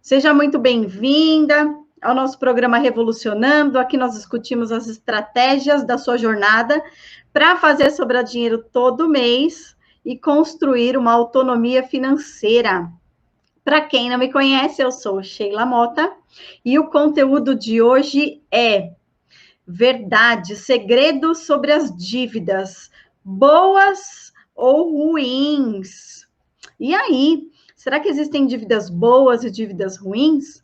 Seja muito bem-vinda ao nosso programa Revolucionando. Aqui nós discutimos as estratégias da sua jornada para fazer sobrar dinheiro todo mês e construir uma autonomia financeira. Para quem não me conhece, eu sou Sheila Mota e o conteúdo de hoje é verdade, segredos sobre as dívidas, boas ou ruins. E aí, será que existem dívidas boas e dívidas ruins?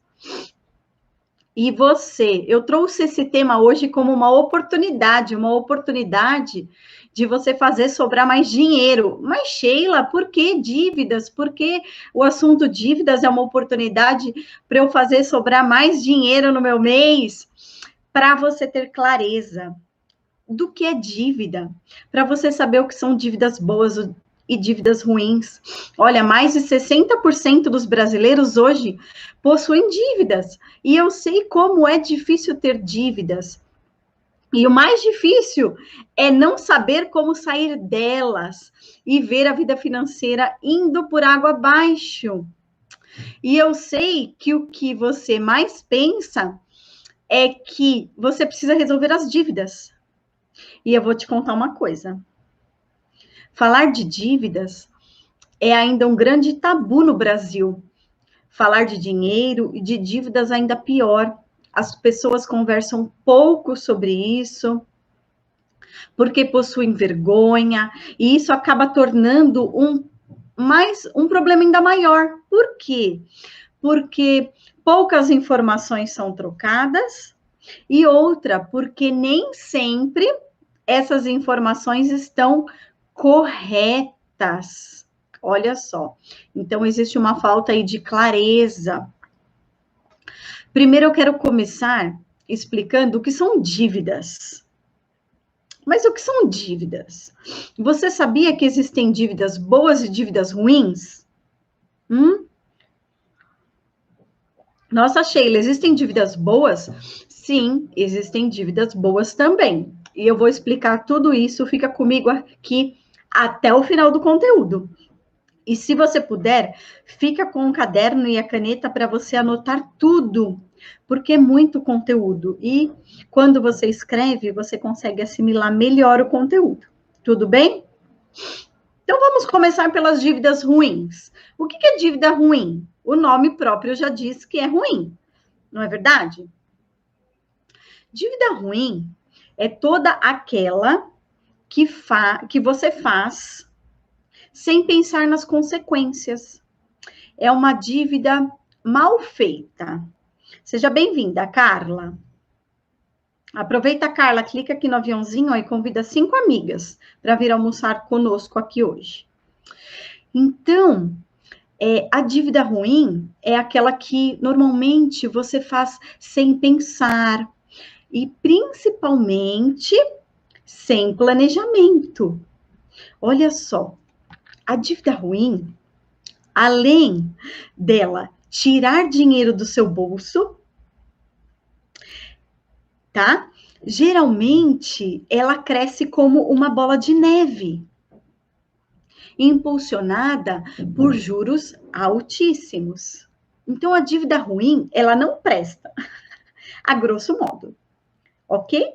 E você, eu trouxe esse tema hoje como uma oportunidade de você fazer sobrar mais dinheiro. Mas, Sheila, por que dívidas? Por que o assunto dívidas é uma oportunidade para eu fazer sobrar mais dinheiro no meu mês? Para você ter clareza do que é dívida, para você saber o que são dívidas boas e dívidas ruins. Olha, mais de 60% dos brasileiros hoje possuem dívidas, e eu sei como é difícil ter dívidas. E o mais difícil é não saber como sair delas e ver a vida financeira indo por água abaixo. E eu sei que o que você mais pensa é que você precisa resolver as dívidas. E eu vou te contar uma coisa. Falar de dívidas é ainda um grande tabu no Brasil. Falar de dinheiro e de dívidas ainda pior. As pessoas conversam pouco sobre isso, porque possuem vergonha, e isso acaba tornando um problema ainda maior. Por quê? Porque poucas informações são trocadas, e outra, porque nem sempre essas informações estão corretas. Olha só. Então, existe uma falta aí de clareza. Primeiro, eu quero começar explicando o que são dívidas. Mas o que são dívidas? Você sabia que existem dívidas boas e dívidas ruins? Nossa, Sheila, existem dívidas boas? Sim, existem dívidas boas também. E eu vou explicar tudo isso, fica comigo aqui até o final do conteúdo. E se você puder, fica com o caderno e a caneta para você anotar tudo, porque é muito conteúdo. E quando você escreve, você consegue assimilar melhor o conteúdo. Tudo bem? Então vamos começar pelas dívidas ruins. O que é dívida ruim? O nome próprio já diz que é ruim, não é verdade? Dívida ruim é toda aquela que você faz sem pensar nas consequências. É uma dívida mal feita. Seja bem-vinda, Carla. Aproveita, Carla, clica aqui no aviãozinho ó, e convida 5 amigas para vir almoçar conosco aqui hoje. Então, a dívida ruim é aquela que normalmente você faz sem pensar e principalmente sem planejamento. Olha só, a dívida ruim, além dela tirar dinheiro do seu bolso, tá? Geralmente, ela cresce como uma bola de neve, impulsionada por juros altíssimos. Então, a dívida ruim, ela não presta, a grosso modo, ok?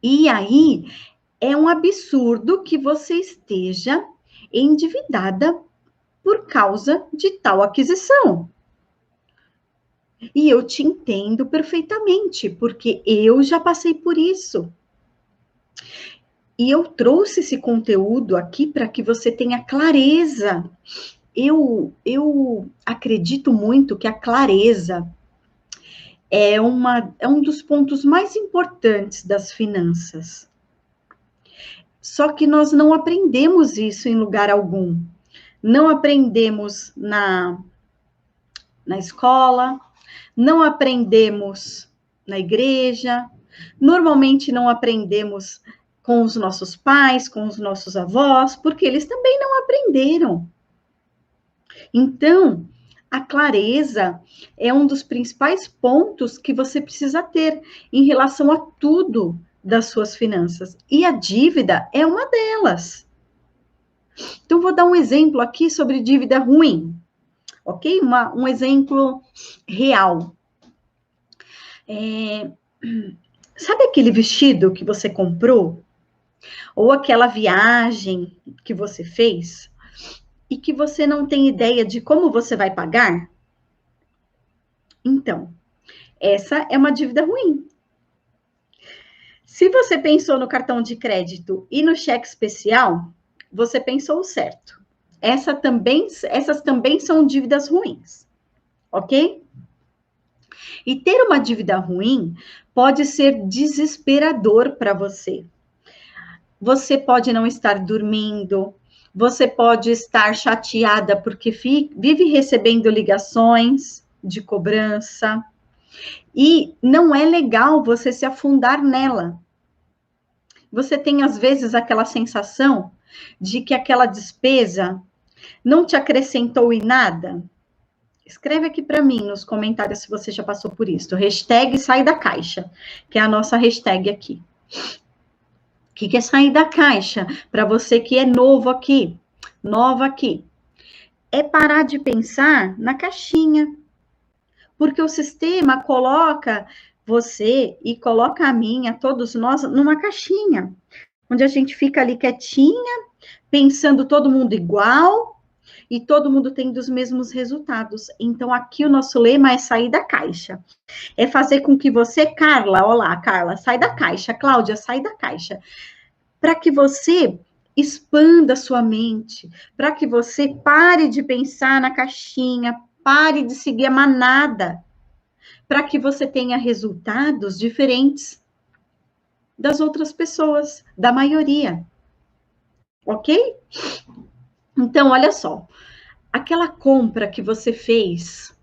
E aí, é um absurdo que você esteja endividada por causa de tal aquisição. E eu te entendo perfeitamente, porque eu já passei por isso. E eu trouxe esse conteúdo aqui para que você tenha clareza. Eu acredito muito que a clareza é um dos pontos mais importantes das finanças. Só que nós não aprendemos isso em lugar algum. Não aprendemos na escola, não aprendemos na igreja, normalmente não aprendemos com os nossos pais, com os nossos avós, porque eles também não aprenderam. Então, a clareza é um dos principais pontos que você precisa ter em relação a tudo das suas finanças. E a dívida é uma delas. Então, vou dar um exemplo aqui sobre dívida ruim. ok? Um exemplo real. Sabe aquele vestido que você comprou? Ou aquela viagem que você fez? E que você não tem ideia de como você vai pagar? Então, essa é uma dívida ruim. Se você pensou no cartão de crédito e no cheque especial, você pensou certo. Essas também são dívidas ruins, ok? E ter uma dívida ruim pode ser desesperador para você. Você pode não estar dormindo, você pode estar chateada porque vive recebendo ligações de cobrança. E não é legal você se afundar nela. Você tem, às vezes, aquela sensação de que aquela despesa não te acrescentou em nada? Escreve aqui para mim nos comentários se você já passou por isso. Hashtag sai da caixa, que é a nossa hashtag aqui. O que é sair da caixa? Para você que é novo aqui, nova aqui. É parar de pensar na caixinha. Porque o sistema coloca você e coloca a mim, a todos nós, numa caixinha. Onde a gente fica ali quietinha, pensando todo mundo igual, e todo mundo tendo os mesmos resultados. Então, aqui o nosso lema é sair da caixa. É fazer com que você, Carla, olá, Carla, sai da caixa. Cláudia, sai da caixa. Para que você expanda sua mente, para que você pare de pensar na caixinha, pare de seguir a manada, para que você tenha resultados diferentes das outras pessoas, da maioria. Ok? Então, olha só. Aquela compra que você fez,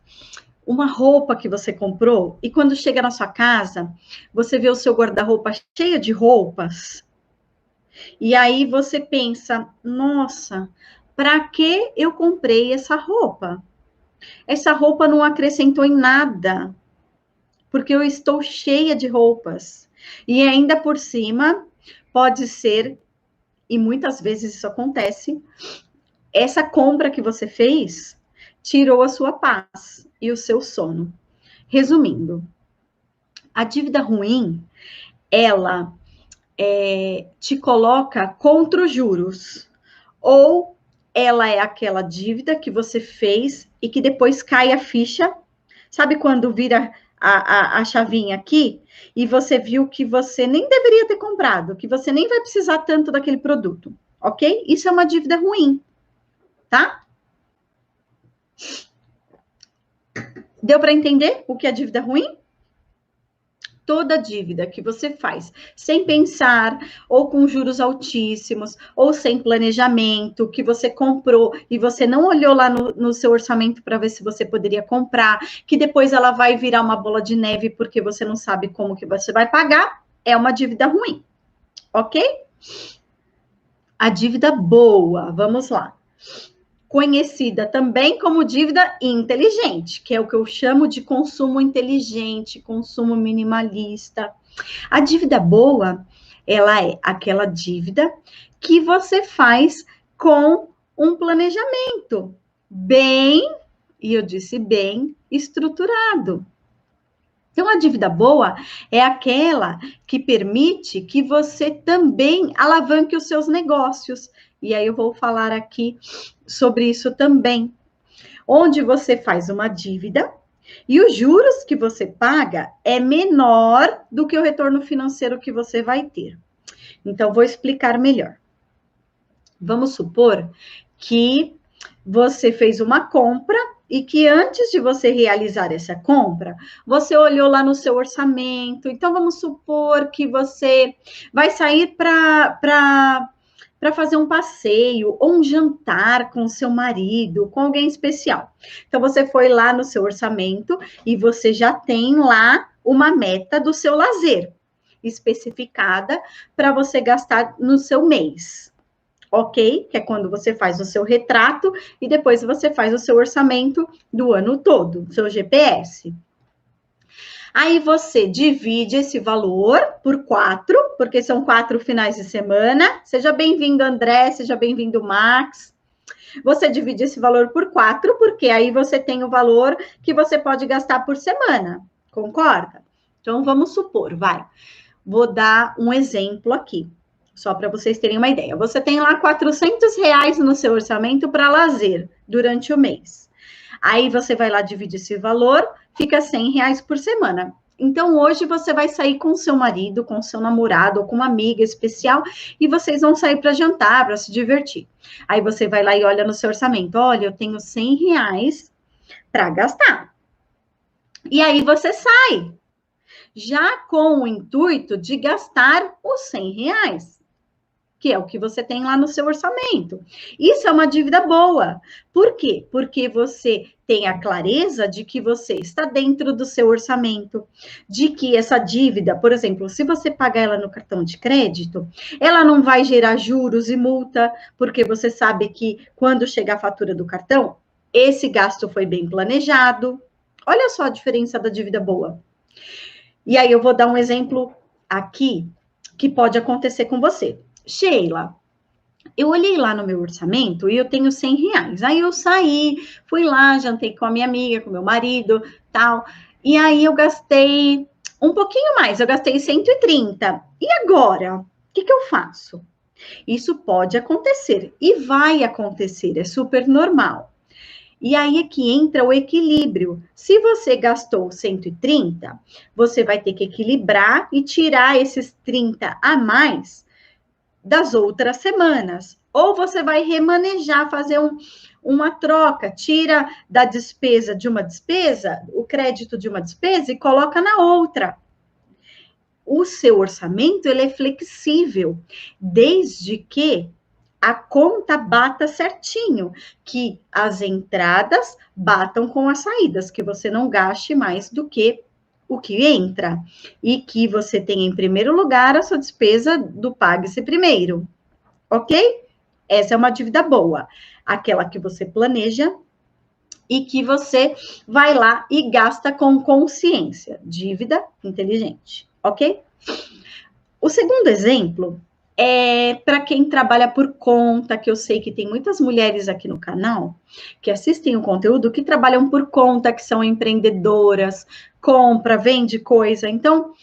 uma roupa que você comprou, e quando chega na sua casa, você vê o seu guarda-roupa cheio de roupas, e aí você pensa, nossa, para que eu comprei essa roupa? Essa roupa não acrescentou em nada, porque eu estou cheia de roupas. E ainda por cima, pode ser, e muitas vezes isso acontece, essa compra que você fez tirou a sua paz e o seu sono. Resumindo, a dívida ruim, ela te coloca contra os juros, ou ela é aquela dívida que você fez e que depois cai a ficha. Sabe quando vira a chavinha aqui e você viu que você nem deveria ter comprado, que você nem vai precisar tanto daquele produto, ok? Isso é uma dívida ruim, tá? Deu para entender o que é dívida ruim? Toda dívida que você faz sem pensar, ou com juros altíssimos, ou sem planejamento, que você comprou e você não olhou lá no seu orçamento para ver se você poderia comprar, que depois ela vai virar uma bola de neve porque você não sabe como que você vai pagar, é uma dívida ruim, ok? A dívida boa, vamos lá. Conhecida também como dívida inteligente, que é o que eu chamo de consumo inteligente, consumo minimalista. A dívida boa, ela é aquela dívida que você faz com um planejamento bem, e eu disse bem, estruturado. Então, a dívida boa é aquela que permite que você também alavanque os seus negócios. E aí eu vou falar aqui sobre isso também. Onde você faz uma dívida e os juros que você paga é menor do que o retorno financeiro que você vai ter. Então, vou explicar melhor. Vamos supor que você fez uma compra e que antes de você realizar essa compra, você olhou lá no seu orçamento. Então, vamos supor que você vai sair para fazer um passeio ou um jantar com seu marido, com alguém especial. Então, você foi lá no seu orçamento e você já tem lá uma meta do seu lazer especificada para você gastar no seu mês. Ok? Que é quando você faz o seu retrato e depois você faz o seu orçamento do ano todo, seu GPS. Aí você divide esse valor por 4, porque são 4 finais de semana. Seja bem-vindo, André, seja bem-vindo, Max. Você divide esse valor por 4, porque aí você tem o valor que você pode gastar por semana, concorda? Então, vamos supor, vou dar um exemplo aqui, só para vocês terem uma ideia. Você tem lá R$ 400 no seu orçamento para lazer durante o mês. Aí você vai lá, divide esse valor, fica R$ 100 por semana. Então, hoje você vai sair com seu marido, com seu namorado ou com uma amiga especial e vocês vão sair para jantar, para se divertir. Aí você vai lá e olha no seu orçamento. Olha, eu tenho R$ 100 para gastar. E aí você sai, já com o intuito de gastar os R$ 100, que é o que você tem lá no seu orçamento. Isso é uma dívida boa. Por quê? Porque você tem a clareza de que você está dentro do seu orçamento, de que essa dívida, por exemplo, se você pagar ela no cartão de crédito, ela não vai gerar juros e multa, porque você sabe que quando chegar a fatura do cartão, esse gasto foi bem planejado. Olha só a diferença da dívida boa. E aí eu vou dar um exemplo aqui que pode acontecer com você. Sheila, eu olhei lá no meu orçamento e eu tenho R$ 100. Aí eu saí, fui lá, jantei com a minha amiga, com meu marido, tal. E aí eu gastei um pouquinho mais, eu gastei 130. E agora? O que eu faço? Isso pode acontecer e vai acontecer, é super normal. E aí é que entra o equilíbrio. Se você gastou 130, você vai ter que equilibrar e tirar esses 30 a mais das outras semanas. Ou você vai remanejar, fazer uma troca, tira da despesa de uma despesa, o crédito de uma despesa e coloca na outra. O seu orçamento, ele é flexível, desde que a conta bata certinho, que as entradas batam com as saídas, que você não gaste mais do que o que entra, e que você tenha em primeiro lugar a sua despesa do pague-se primeiro, ok? Essa é uma dívida boa, aquela que você planeja e que você vai lá e gasta com consciência, dívida inteligente, ok? O segundo exemplo é para quem trabalha por conta, que eu sei que tem muitas mulheres aqui no canal que assistem o conteúdo, que trabalham por conta, que são empreendedoras, compra, vende coisa. Então,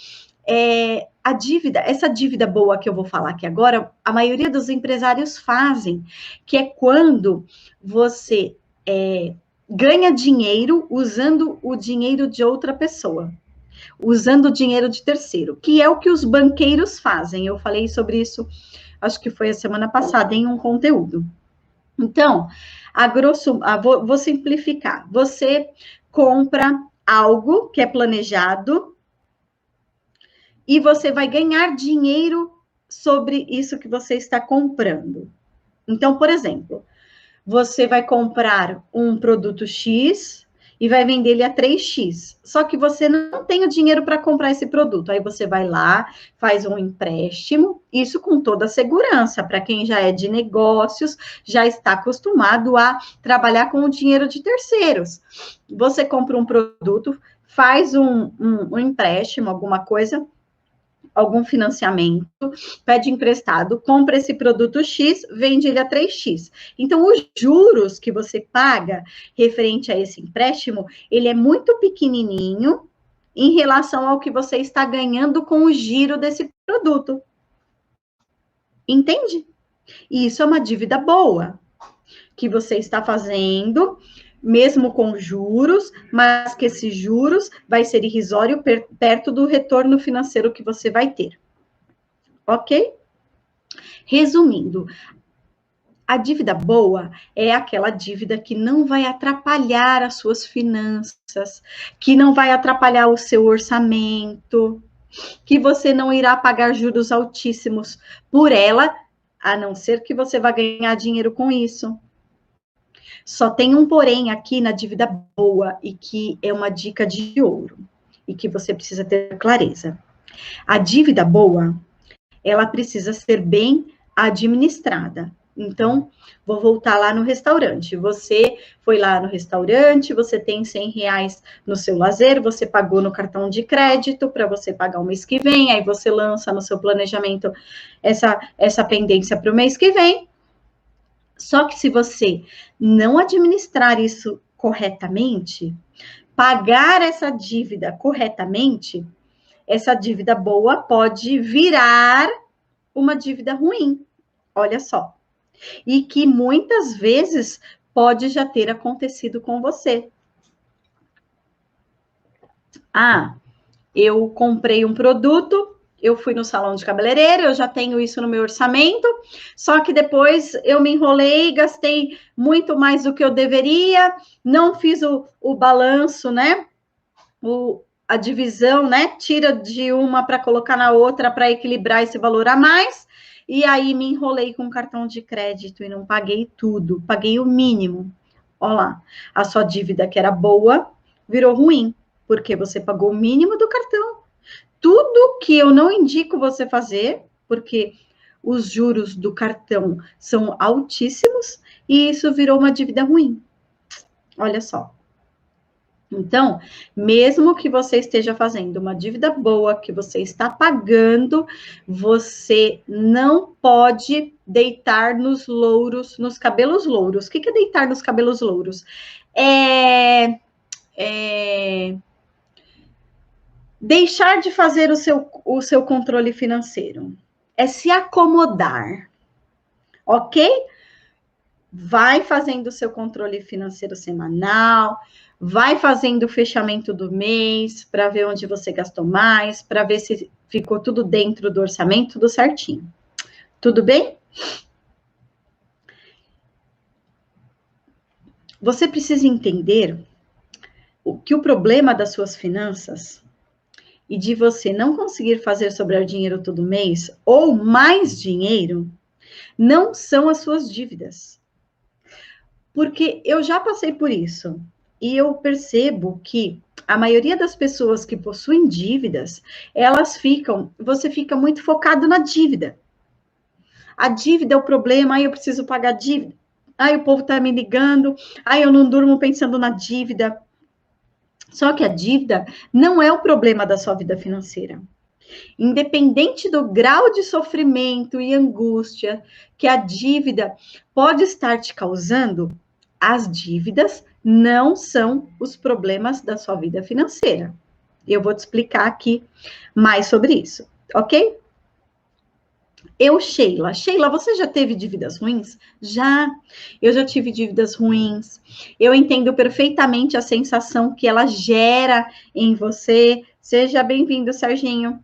essa dívida boa que eu vou falar aqui agora, a maioria dos empresários fazem, que é quando você ganha dinheiro usando o dinheiro de outra pessoa, usando o dinheiro de terceiro, que é o que os banqueiros fazem. Eu falei sobre isso, acho que foi a semana passada, em um conteúdo. Então, vou simplificar. Você compra algo que é planejado e você vai ganhar dinheiro sobre isso que você está comprando. Então, por exemplo, você vai comprar um produto X e vai vender ele a 3x. Só que você não tem o dinheiro para comprar esse produto. Aí você vai lá, faz um empréstimo, isso com toda a segurança. Para quem já é de negócios, já está acostumado a trabalhar com o dinheiro de terceiros. Você compra um produto, faz um empréstimo, alguma coisa, algum financiamento, pede emprestado, compra esse produto X, vende ele a 3x. Então, os juros que você paga referente a esse empréstimo, ele é muito pequenininho em relação ao que você está ganhando com o giro desse produto. Entende? E isso é uma dívida boa que você está fazendo, mesmo com juros, mas que esses juros vai ser irrisório perto do retorno financeiro que você vai ter. Ok? Resumindo, a dívida boa é aquela dívida que não vai atrapalhar as suas finanças, que não vai atrapalhar o seu orçamento, que você não irá pagar juros altíssimos por ela, a não ser que você vá ganhar dinheiro com isso. Só tem um porém aqui na dívida boa, e que é uma dica de ouro, e que você precisa ter clareza. A dívida boa, ela precisa ser bem administrada. Então, vou voltar lá no restaurante. Você foi lá no restaurante, você tem R$ 100 no seu lazer, você pagou no cartão de crédito para você pagar o mês que vem, aí você lança no seu planejamento essa pendência para o mês que vem. Só que se você não administrar isso corretamente, pagar essa dívida corretamente, essa dívida boa pode virar uma dívida ruim. Olha só. E que muitas vezes pode já ter acontecido com você. Ah, eu comprei um produto, eu fui no salão de cabeleireiro, eu já tenho isso no meu orçamento, só que depois eu me enrolei, gastei muito mais do que eu deveria, não fiz o balanço, né? A divisão, né? Tira de uma para colocar na outra para equilibrar esse valor a mais. E aí me enrolei com cartão de crédito e não paguei tudo, paguei o mínimo. Olha lá, a sua dívida que era boa virou ruim, porque você pagou o mínimo do cartão. Tudo que eu não indico você fazer, porque os juros do cartão são altíssimos e isso virou uma dívida ruim. Olha só. Então, mesmo que você esteja fazendo uma dívida boa, que você está pagando, você não pode deitar nos louros, nos cabelos louros. O que é deitar nos cabelos louros? Deixar de fazer o seu controle financeiro. É se acomodar, ok? Vai fazendo o seu controle financeiro semanal, vai fazendo o fechamento do mês para ver onde você gastou mais, para ver se ficou tudo dentro do orçamento, tudo certinho. Tudo bem? Você precisa entender que o problema das suas finanças e de você não conseguir fazer sobrar dinheiro todo mês ou mais dinheiro não são as suas dívidas. Porque eu já passei por isso. E eu percebo que a maioria das pessoas que possuem dívidas, você fica muito focado na dívida. A dívida é o problema, aí eu preciso pagar a dívida. Aí o povo tá me ligando, aí eu não durmo pensando na dívida. Só que a dívida não é o problema da sua vida financeira. Independente do grau de sofrimento e angústia que a dívida pode estar te causando, as dívidas não são os problemas da sua vida financeira. Eu vou te explicar aqui mais sobre isso, ok? Sheila, você já teve dívidas ruins? Já. Eu já tive dívidas ruins. Eu entendo perfeitamente a sensação que ela gera em você. Seja bem-vindo, Serginho.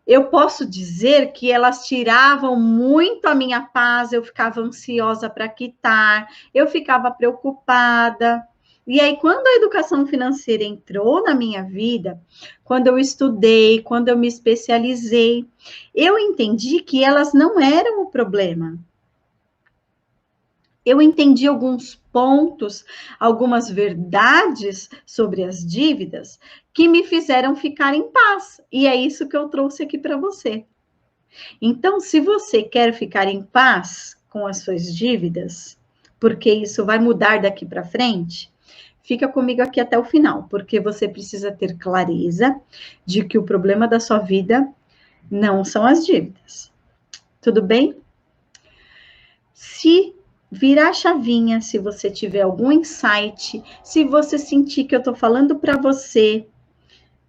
Eu posso dizer que elas tiravam muito a minha paz, eu ficava ansiosa para quitar, eu ficava preocupada. E aí, quando a educação financeira entrou na minha vida, quando eu estudei, quando eu me especializei, eu entendi que elas não eram o problema. Eu entendi alguns pontos, algumas verdades sobre as dívidas que me fizeram ficar em paz. E é isso que eu trouxe aqui para você. Então, se você quer ficar em paz com as suas dívidas, porque isso vai mudar daqui para frente, fica comigo aqui até o final, porque você precisa ter clareza de que o problema da sua vida não são as dívidas. Tudo bem? Se virar a chavinha, se você tiver algum insight, se você sentir que eu estou falando para você,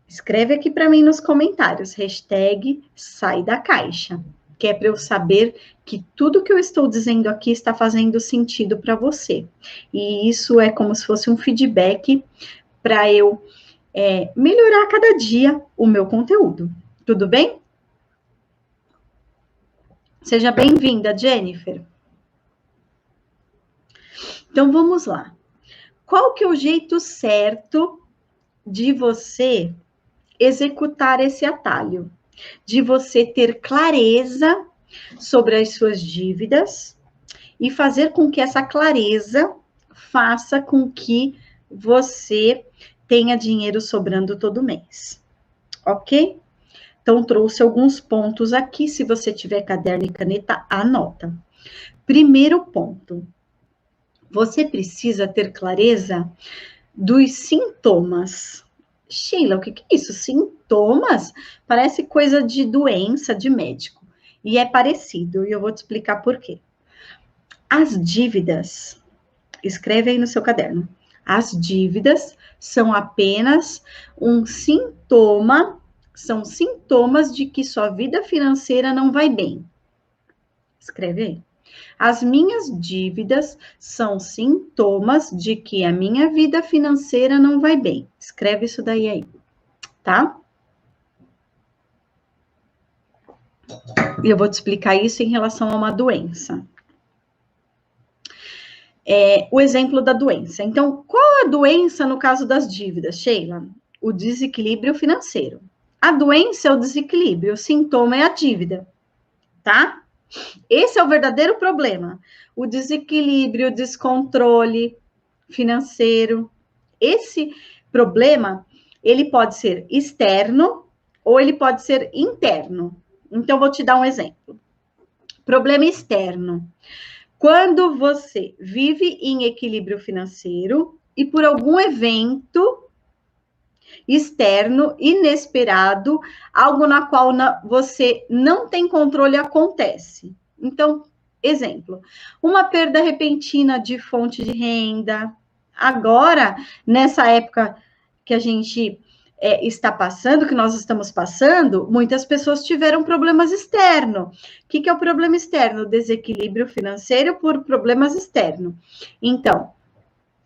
escreve aqui para mim nos comentários, hashtag sai da caixa, que é para eu saber que tudo que eu estou dizendo aqui está fazendo sentido para você. E isso é como se fosse um feedback para eu melhorar cada dia o meu conteúdo. Tudo bem? Seja bem-vinda, Jennifer. Então, vamos lá. Qual que é o jeito certo de você executar esse atalho? De você ter clareza sobre as suas dívidas e fazer com que essa clareza faça com que você tenha dinheiro sobrando todo mês. Ok? Então, trouxe alguns pontos aqui. Se você tiver caderno e caneta, anota. Primeiro ponto. Você precisa ter clareza dos sintomas. Sheila, o que é isso? Sintomas? Parece coisa de doença, de médico. E é parecido, e eu vou te explicar por quê. As dívidas, escreve aí no seu caderno, as dívidas são apenas um sintoma, são sintomas de que sua vida financeira não vai bem. Escreve aí. As minhas dívidas são sintomas de que a minha vida financeira não vai bem. Escreve isso daí aí, tá? E eu vou te explicar isso em relação a uma doença. O exemplo da doença. Então, qual a doença no caso das dívidas, Sheila? O desequilíbrio financeiro. A doença é o desequilíbrio, o sintoma é a dívida, tá? Esse é o verdadeiro problema. O desequilíbrio, o descontrole financeiro. Esse problema, ele pode ser externo ou ele pode ser interno. Então, vou te dar um exemplo. Problema externo. Quando você vive em equilíbrio financeiro e por algum evento externo, inesperado, algo na qual você não tem controle acontece. Então, exemplo, uma perda repentina de fonte de renda. Agora, nessa época que a gente está passando, que nós estamos passando, muitas pessoas tiveram problemas externos. O que é o problema externo? Desequilíbrio financeiro por problemas externos. Então,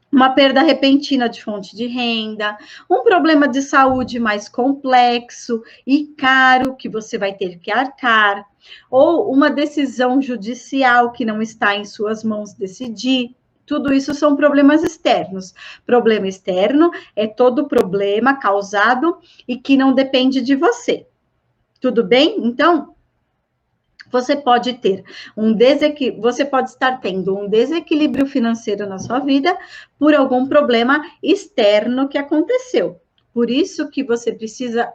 uma perda repentina de fonte de renda, um problema de saúde mais complexo e caro que você vai ter que arcar, ou uma decisão judicial que não está em suas mãos decidir. Tudo isso são problemas externos. Problema externo é todo problema causado e que não depende de você. Tudo bem? Então, você pode ter você pode estar tendo um desequilíbrio financeiro na sua vida por algum problema externo que aconteceu. Por isso que você precisa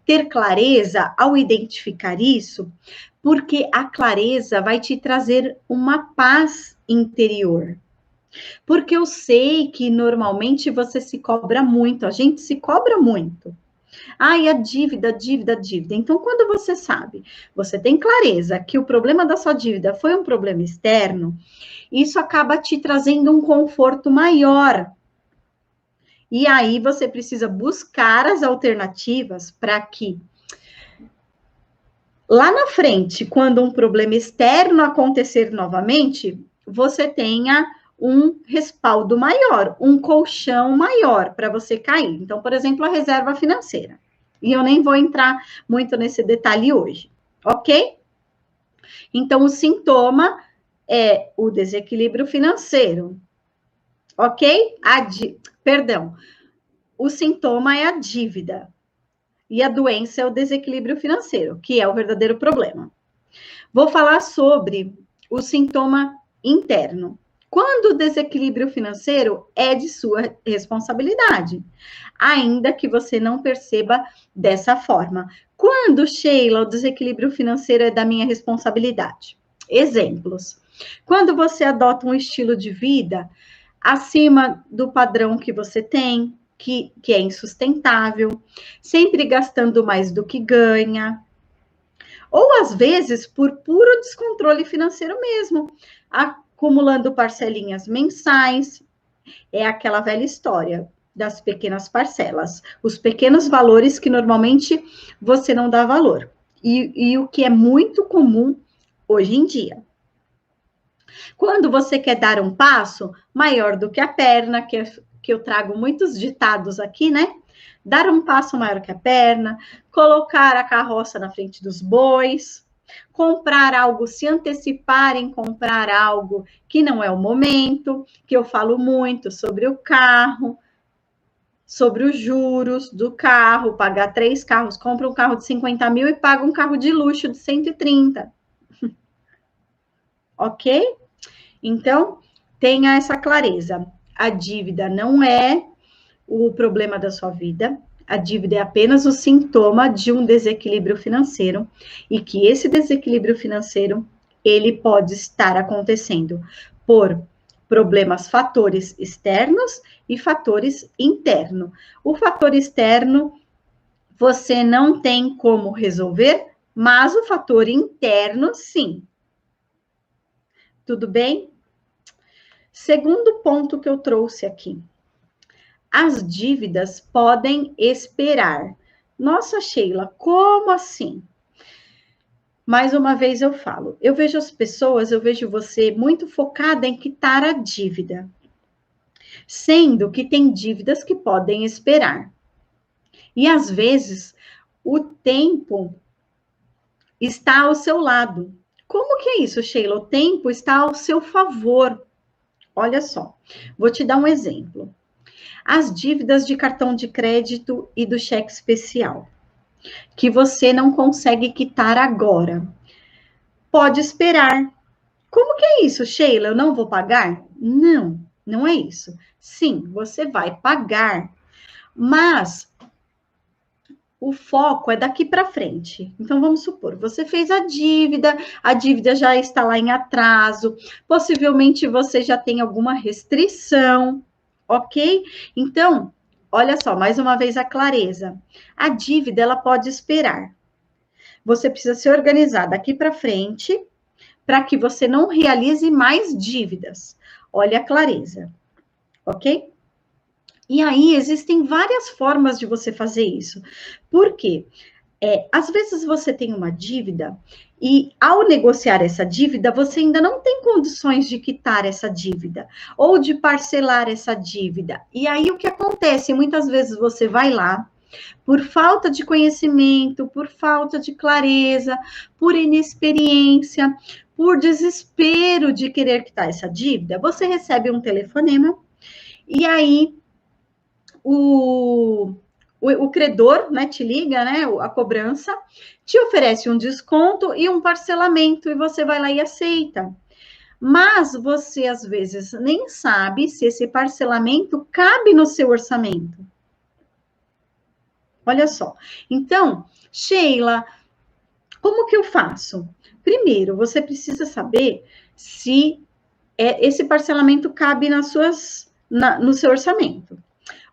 ter clareza ao identificar isso, porque a clareza vai te trazer uma paz interior. Porque eu sei que normalmente você se cobra muito, a gente se cobra muito. E a dívida, dívida, dívida. Então, quando você sabe, você tem clareza que o problema da sua dívida foi um problema externo, isso acaba te trazendo um conforto maior. E aí você precisa buscar as alternativas para que lá na frente, quando um problema externo acontecer novamente, você tenha um respaldo maior, um colchão maior para você cair. Então, por exemplo, a reserva financeira. E eu nem vou entrar muito nesse detalhe hoje, ok? Então, o sintoma é o desequilíbrio financeiro, ok? Perdão, o sintoma é a dívida. E a doença é o desequilíbrio financeiro, que é o verdadeiro problema. Vou falar sobre o sintoma interno. Quando o desequilíbrio financeiro é de sua responsabilidade, ainda que você não perceba dessa forma. Quando, Sheila, o desequilíbrio financeiro é da minha responsabilidade? Exemplos. Quando você adota um estilo de vida acima do padrão que você tem, que é insustentável, sempre gastando mais do que ganha, ou às vezes por puro descontrole financeiro mesmo, acumulando parcelinhas mensais, é aquela velha história das pequenas parcelas, os pequenos valores que normalmente você não dá valor, e o que é muito comum hoje em dia. Quando você quer dar um passo maior do que a perna, que eu trago muitos ditados aqui, né? Dar um passo maior que a perna, colocar a carroça na frente dos bois, comprar algo, se antecipar em comprar algo que não é o momento, que eu falo muito sobre o carro, sobre os juros do carro, pagar 3 carros, compra um carro de 50 mil e paga um carro de luxo de 130. Ok? Então, tenha essa clareza. A dívida não é o problema da sua vida, a dívida é apenas o sintoma de um desequilíbrio financeiro e que esse desequilíbrio financeiro, ele pode estar acontecendo por problemas, fatores externos e fatores internos. O fator externo, você não tem como resolver, mas o fator interno, sim. Tudo bem? Segundo ponto que eu trouxe aqui. As dívidas podem esperar. Nossa, Sheila, como assim? Mais uma vez eu falo, eu vejo as pessoas, eu vejo você muito focada em quitar a dívida, sendo que tem dívidas que podem esperar. E às vezes o tempo está ao seu lado. Como que é isso, Sheila? O tempo está ao seu favor. Olha só, vou te dar um exemplo. As dívidas de cartão de crédito e do cheque especial, que você não consegue quitar agora. Pode esperar. Como que é isso, Sheila? Eu não vou pagar? Não, não é isso. Sim, você vai pagar, mas o foco é daqui para frente. Então, vamos supor, você fez a dívida já está lá em atraso, possivelmente você já tem alguma restrição, ok? Então, olha só, mais uma vez a clareza. A dívida, ela pode esperar. Você precisa se organizar daqui para frente para que você não realize mais dívidas. Olha a clareza, ok? E aí, existem várias formas de você fazer isso. Por quê? Às vezes você tem uma dívida e, ao negociar essa dívida, você ainda não tem condições de quitar essa dívida ou de parcelar essa dívida. E aí, o que acontece? Muitas vezes você vai lá, por falta de conhecimento, por falta de clareza, por inexperiência, por desespero de querer quitar essa dívida, você recebe um telefonema e aí o credor, né, te liga, né, a cobrança, te oferece um desconto e um parcelamento e você vai lá e aceita. Mas você, às vezes, nem sabe se esse parcelamento cabe no seu orçamento. Olha só. Então, Sheila, como que eu faço? Primeiro, você precisa saber se esse parcelamento cabe no seu orçamento.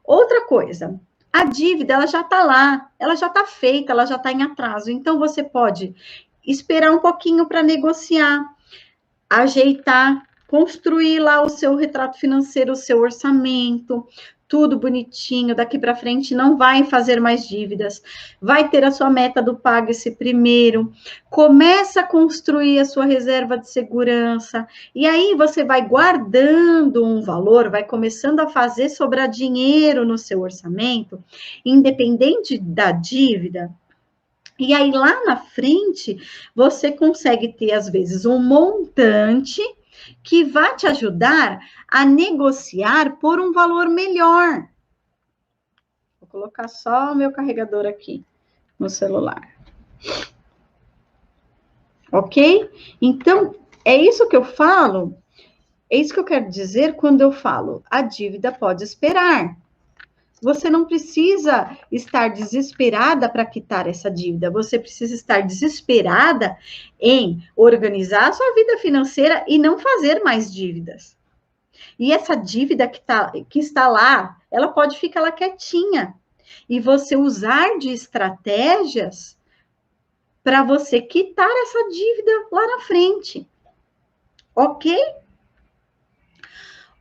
Outra coisa, a dívida, ela já está lá, ela já está feita, ela já está em atraso. Então, você pode esperar um pouquinho para negociar, ajeitar, construir lá o seu retrato financeiro, o seu orçamento, tudo bonitinho, daqui para frente não vai fazer mais dívidas, vai ter a sua meta do pague-se primeiro, começa a construir a sua reserva de segurança, e aí você vai guardando um valor, vai começando a fazer sobrar dinheiro no seu orçamento, independente da dívida. E aí, lá na frente, você consegue ter, às vezes, um montante que vai te ajudar a negociar por um valor melhor. Vou colocar só o meu carregador aqui no celular. Ok? Então, é isso que eu falo, é isso que eu quero dizer quando eu falo, a dívida pode esperar. Você não precisa estar desesperada para quitar essa dívida, você precisa estar desesperada em organizar a sua vida financeira e não fazer mais dívidas. E essa dívida que está lá, ela pode ficar lá quietinha. E você usar de estratégias para você quitar essa dívida lá na frente. Ok?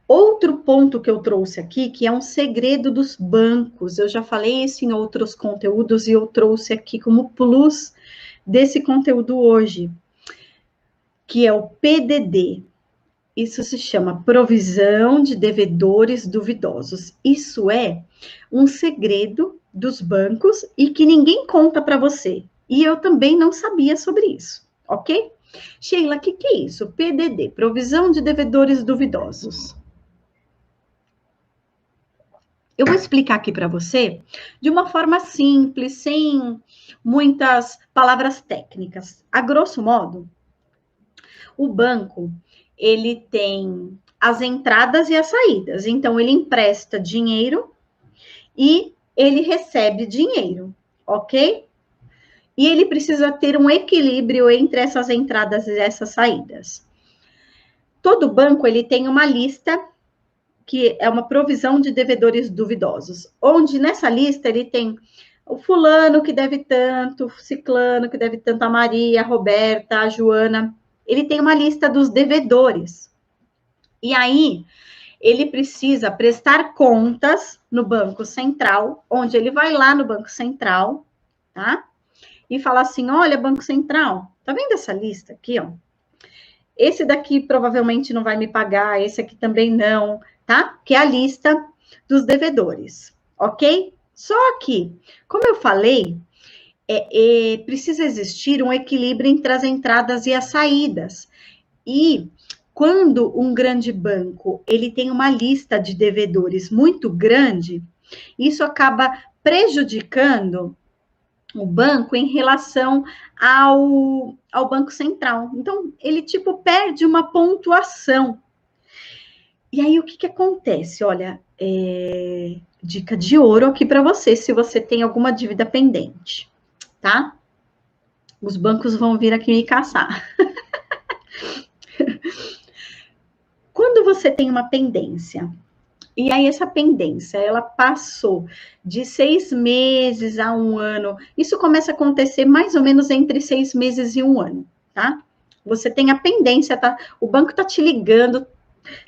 Outro ponto que eu trouxe aqui, que é um segredo dos bancos, eu já falei isso em outros conteúdos e eu trouxe aqui como plus desse conteúdo hoje, que é o PDD. Isso se chama provisão de devedores duvidosos. Isso é um segredo dos bancos e que ninguém conta para você. E eu também não sabia sobre isso, ok? Sheila, o que é isso? PDD, provisão de devedores duvidosos. Eu vou explicar aqui para você de uma forma simples, sem muitas palavras técnicas. A grosso modo, o banco, ele tem as entradas e as saídas. Então, ele empresta dinheiro e ele recebe dinheiro, ok? E ele precisa ter um equilíbrio entre essas entradas e essas saídas. Todo banco, ele tem uma lista que é uma provisão de devedores duvidosos, onde nessa lista ele tem o fulano que deve tanto, o ciclano que deve tanto, a Maria, a Roberta, a Joana. ele tem uma lista dos devedores. E aí, ele precisa prestar contas no Banco Central, onde ele vai lá no Banco Central, tá? E fala assim, olha, Banco Central, tá vendo essa lista aqui, ó? Esse daqui provavelmente não vai me pagar, esse aqui também não, tá? Que é a lista dos devedores, ok? Só que, como eu falei, precisa existir um equilíbrio entre as entradas e as saídas. E quando um grande banco ele tem uma lista de devedores muito grande, isso acaba prejudicando o banco em relação ao Banco Central. Então, ele, tipo, perde uma pontuação. E aí, o que acontece? Olha, dica de ouro aqui para você, se você tem alguma dívida pendente, tá? Os bancos vão vir aqui me caçar. Quando você tem uma pendência, e aí essa pendência, ela passou de 6 meses a 1 ano, isso começa a acontecer mais ou menos entre 6 meses e 1 ano, tá? Você tem a pendência, tá? O banco tá te ligando,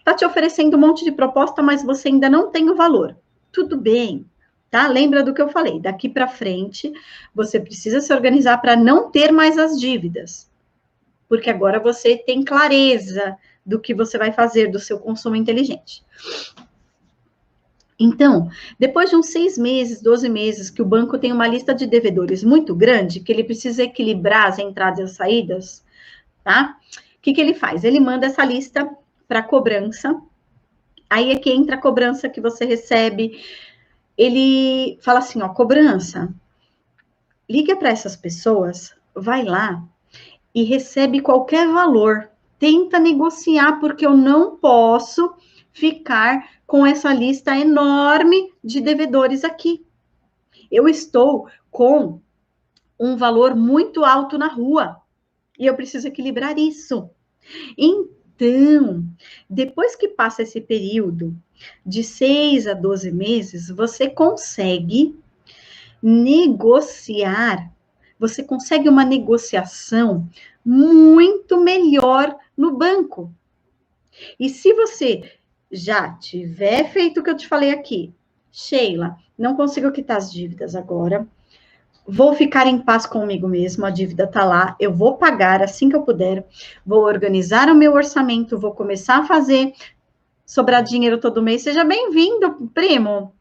tá te oferecendo um monte de proposta, mas você ainda não tem o valor. Tudo bem, tá? Lembra do que eu falei, daqui para frente, você precisa se organizar para não ter mais as dívidas, porque agora você tem clareza do que você vai fazer do seu consumo inteligente. Então, depois de uns 6 meses, 12 meses, que o banco tem uma lista de devedores muito grande, que ele precisa equilibrar as entradas e as saídas, tá? O que ele faz? Ele manda essa lista para cobrança, aí é que entra a cobrança que você recebe, ele fala assim, ó, cobrança, liga para essas pessoas, vai lá e recebe qualquer valor, tenta negociar, porque eu não posso ficar com essa lista enorme de devedores aqui. Eu estou com um valor muito alto na rua e eu preciso equilibrar isso. Então, depois que passa esse período de 6 a 12 meses, você consegue negociar, você consegue uma negociação muito melhor no banco. E se você já tiver feito o que eu te falei aqui, Sheila, não consigo quitar as dívidas agora, vou ficar em paz comigo mesmo, a dívida tá lá, eu vou pagar assim que eu puder, vou organizar o meu orçamento, vou começar a fazer sobrar dinheiro todo mês. Seja bem-vindo, primo.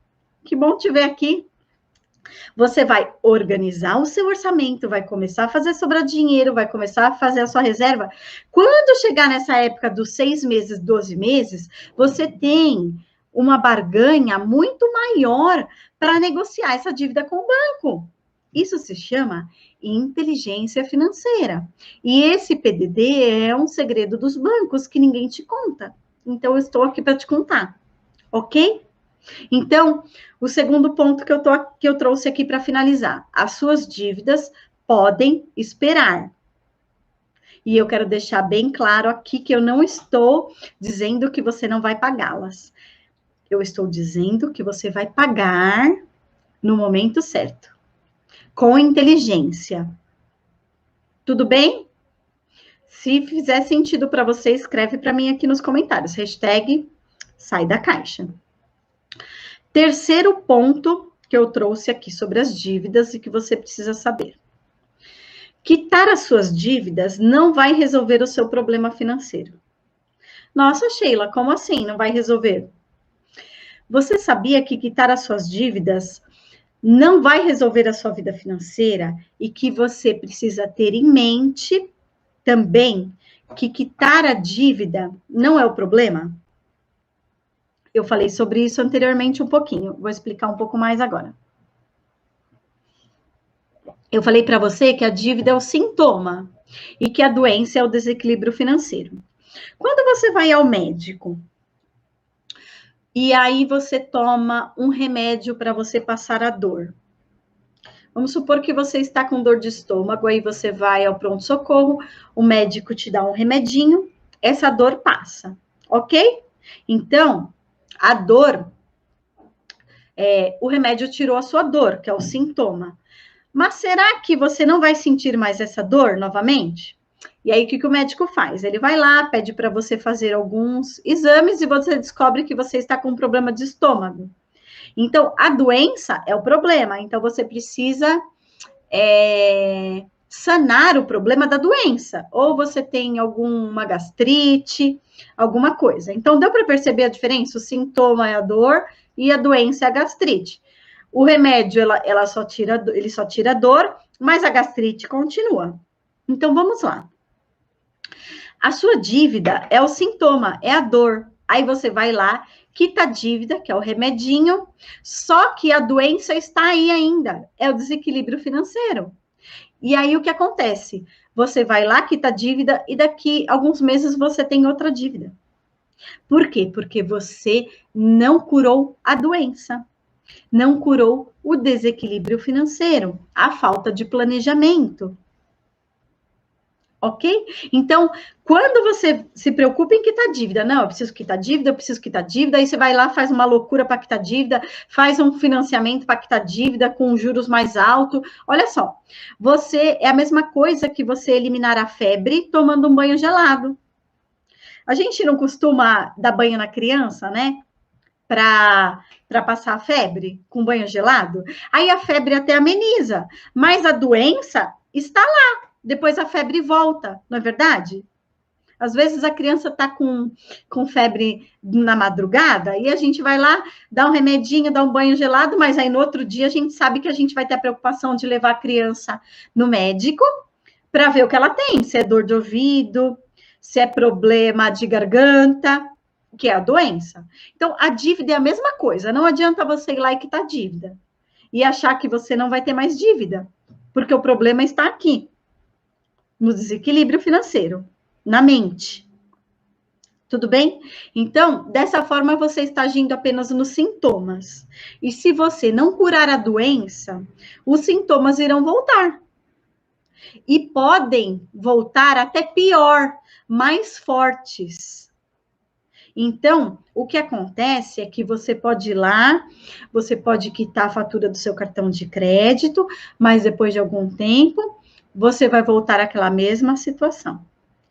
Que bom te ver aqui. Você vai organizar o seu orçamento, vai começar a fazer sobrar dinheiro, vai começar a fazer a sua reserva. Quando chegar nessa época dos 6 meses, 12 meses, você tem uma barganha muito maior para negociar essa dívida com o banco. Isso se chama inteligência financeira. E esse PDD é um segredo dos bancos que ninguém te conta. Então, eu estou aqui para te contar, ok? Então, o segundo ponto que eu trouxe aqui para finalizar, as suas dívidas podem esperar. E eu quero deixar bem claro aqui que eu não estou dizendo que você não vai pagá-las. Eu estou dizendo que você vai pagar no momento certo, com inteligência. Tudo bem? Se fizer sentido para você, escreve para mim aqui nos comentários. Hashtag sai da caixa. Terceiro ponto que eu trouxe aqui sobre as dívidas e que você precisa saber. Quitar as suas dívidas não vai resolver o seu problema financeiro. Nossa, Sheila, como assim não vai resolver? Você sabia que quitar as suas dívidas não vai resolver a sua vida financeira e que você precisa ter em mente também que quitar a dívida não é o problema? Eu falei sobre isso anteriormente um pouquinho, vou explicar um pouco mais agora. Eu falei para você que a dívida é o sintoma e que a doença é o desequilíbrio financeiro. Quando você vai ao médico e aí você toma um remédio para você passar a dor. Vamos supor que você está com dor de estômago, aí você vai ao pronto-socorro, o médico te dá um remedinho, essa dor passa, ok? Então, a dor, o remédio tirou a sua dor, que é o sintoma. Mas será que você não vai sentir mais essa dor novamente? E aí, o que o médico faz? Ele vai lá, pede para você fazer alguns exames e você descobre que você está com um problema de estômago. Então, a doença é o problema. Então, você precisa sanar o problema da doença. Ou você tem alguma gastrite, alguma coisa. Então, deu para perceber a diferença? O sintoma é a dor e a doença é a gastrite. O remédio, ele só tira a dor, mas a gastrite continua. Então, vamos lá. A sua dívida é o sintoma, é a dor. Aí você vai lá, quita a dívida, que é o remedinho, só que a doença está aí ainda, é o desequilíbrio financeiro. E aí o que acontece? Você vai lá, quita a dívida, e daqui a alguns meses você tem outra dívida. Por quê? Porque você não curou a doença, não curou o desequilíbrio financeiro, a falta de planejamento. Ok? Então, quando você se preocupa em quitar dívida, não, eu preciso quitar dívida, aí você vai lá, faz uma loucura para quitar dívida, faz um financiamento para quitar dívida com juros mais altos. Olha só, você é a mesma coisa que você eliminar a febre tomando um banho gelado. A gente não costuma dar banho na criança, né? Para passar a febre com banho gelado. Aí a febre até ameniza, mas a doença está lá. Depois a febre volta, não é verdade? Às vezes a criança está com febre na madrugada e a gente vai lá, dá um remedinho, dá um banho gelado, mas aí no outro dia a gente sabe que a gente vai ter a preocupação de levar a criança no médico para ver o que ela tem, se é dor de ouvido, se é problema de garganta, que é a doença. Então, a dívida é a mesma coisa, não adianta você ir lá e quitar a dívida e achar que você não vai ter mais dívida, porque o problema está aqui, no desequilíbrio financeiro, na mente. Tudo bem? Então, dessa forma, você está agindo apenas nos sintomas. E se você não curar a doença, os sintomas irão voltar. E podem voltar até pior, mais fortes. Então, o que acontece é que você pode ir lá, você pode quitar a fatura do seu cartão de crédito, mas depois de algum tempo, você vai voltar àquela mesma situação.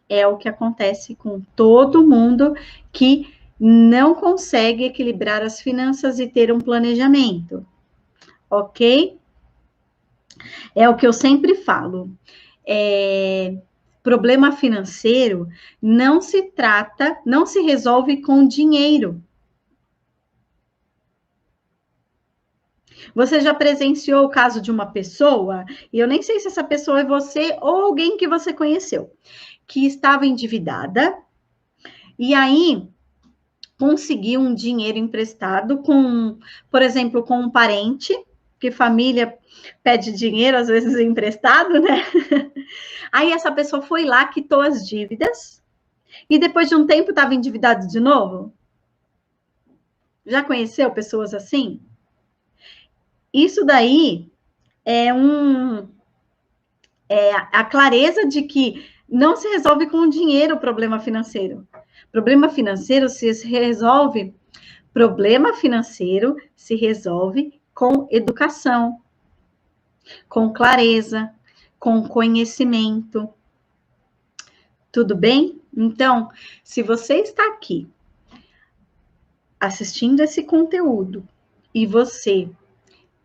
É o que acontece com todo mundo que não consegue equilibrar as finanças e ter um planejamento, ok? É o que eu sempre falo. Problema financeiro não se resolve com dinheiro. Você já presenciou o caso de uma pessoa, e eu nem sei se essa pessoa é você ou alguém que você conheceu, que estava endividada, e aí conseguiu um dinheiro emprestado por exemplo, com um parente, que família pede dinheiro, às vezes emprestado, né? Aí essa pessoa foi lá, quitou as dívidas, e depois de um tempo estava endividado de novo. Já conheceu pessoas assim? Isso daí é a clareza de que não se resolve com dinheiro o problema financeiro. Problema financeiro se resolve com educação, com clareza, com conhecimento. Tudo bem? Então, se você está aqui assistindo esse conteúdo e você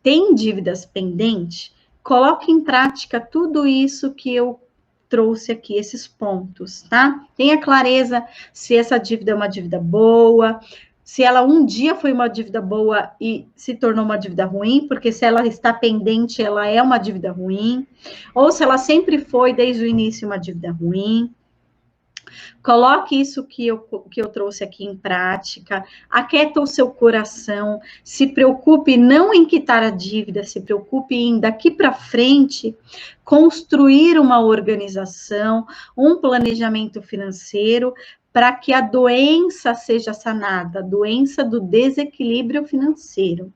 tem dívidas pendentes, coloque em prática tudo isso que eu trouxe aqui, esses pontos, tá? Tenha clareza se essa dívida é uma dívida boa, se ela um dia foi uma dívida boa e se tornou uma dívida ruim, porque se ela está pendente, ela é uma dívida ruim, ou se ela sempre foi, desde o início, uma dívida ruim. Coloque isso que eu trouxe aqui em prática, aquieta o seu coração, se preocupe não em quitar a dívida, se preocupe em, daqui para frente, construir uma organização, um planejamento financeiro, para que a doença seja sanada, a doença do desequilíbrio financeiro.